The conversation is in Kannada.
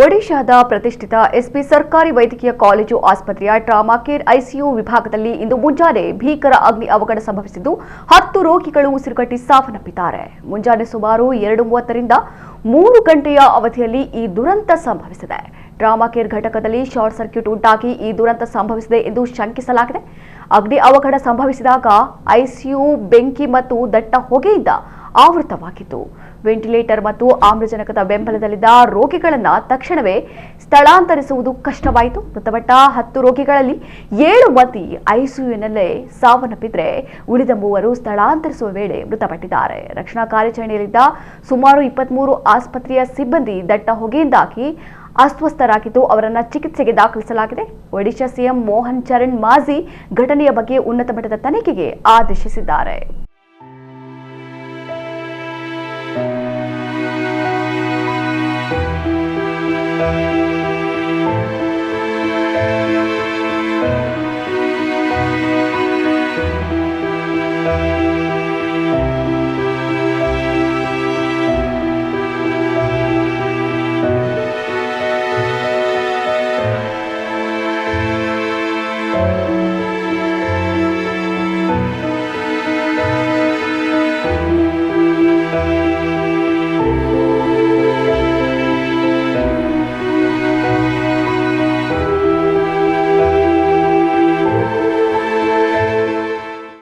ಒಡಿಶಾದ ಪ್ರತಿಷ್ಠಿತ ಎಸ್ಪಿ ಸರ್ಕಾರಿ ವೈದ್ಯಕೀಯ ಕಾಲೇಜು ಆಸ್ಪತ್ರೆಯ ಟ್ರಾಮಾ ಕೇರ್ ಐಸಿಯು ವಿಭಾಗದಲ್ಲಿ ಇಂದು ಮುಂಜಾನೆ ಭೀಕರ ಅಗ್ನಿ ಅವಘಡ ಸಂಭವಿಸಿದ್ದು 10 ರೋಗಿಗಳು ಉಸಿರುಗಟ್ಟಿ ಸಾವನ್ನಪ್ಪಿದ್ದಾರೆ. ಮುಂಜಾನೆ ಸುಮಾರು 2:30 ರಿಂದ 3 ಗಂಟೆಯ ಅವಧಿಯಲ್ಲಿ ಈ ದುರಂತ ಸಂಭವಿಸಿದೆ. ಟ್ರಾಮಾ ಕೇರ್ ಘಟಕದಲ್ಲಿ ಶಾರ್ಟ್ ಸರ್ಕ್ಯೂಟ್ ಉಂಟಾಗಿ ಈ ದುರಂತ ಸಂಭವಿಸಿದೆ ಎಂದು ಶಂಕಿಸಲಾಗಿದೆ. ಅಗ್ನಿ ಅವಘಡ ಸಂಭವಿಸಿದಾಗ ಐಸಿಯು ಬೆಂಕಿ ಮತ್ತು ದಟ್ಟ ಹೊಗೆಯಿಂದ ಆವೃತವಾಗಿತ್ತು. ವೆಂಟಿಲೇಟರ್ ಮತ್ತು ಆಮ್ಲಜನಕದ ಬೆಂಬಲದಲ್ಲಿದ್ದ ರೋಗಿಗಳನ್ನು ತಕ್ಷಣವೇ ಸ್ಥಳಾಂತರಿಸುವುದು ಕಷ್ಟವಾಯಿತು. ಮೃತಪಟ್ಟ 10 ರೋಗಿಗಳಲ್ಲಿ 7 ಮಂದಿ ಐಸಿಯುನಲ್ಲೇ ಸಾವನ್ನಪ್ಪಿದ್ರೆ ಉಳಿದ 3 ಸ್ಥಳಾಂತರಿಸುವ ವೇಳೆ ಮೃತಪಟ್ಟಿದ್ದಾರೆ. ರಕ್ಷಣಾ ಕಾರ್ಯಾಚರಣೆಯಲ್ಲಿದ್ದ ಸುಮಾರು 23 ಆಸ್ಪತ್ರೆಯ ಸಿಬ್ಬಂದಿ ದಟ್ಟ ಹೊಗೆಯಿಂದಾಗಿ ಅಸ್ವಸ್ಥರಾಗಿದ್ದು ಅವರನ್ನು ಚಿಕಿತ್ಸೆಗೆ ದಾಖಲಿಸಲಾಗಿದೆ. ಒಡಿಶಾ ಸಿಎಂ ಮೋಹನ್ ಚರಣ್ ಮಾಝಿ ಘಟನೆಯ ಬಗ್ಗೆ ಉನ್ನತ ಮಟ್ಟದ ತನಿಖೆಗೆ ಆದೇಶಿಸಿದ್ದಾರೆ.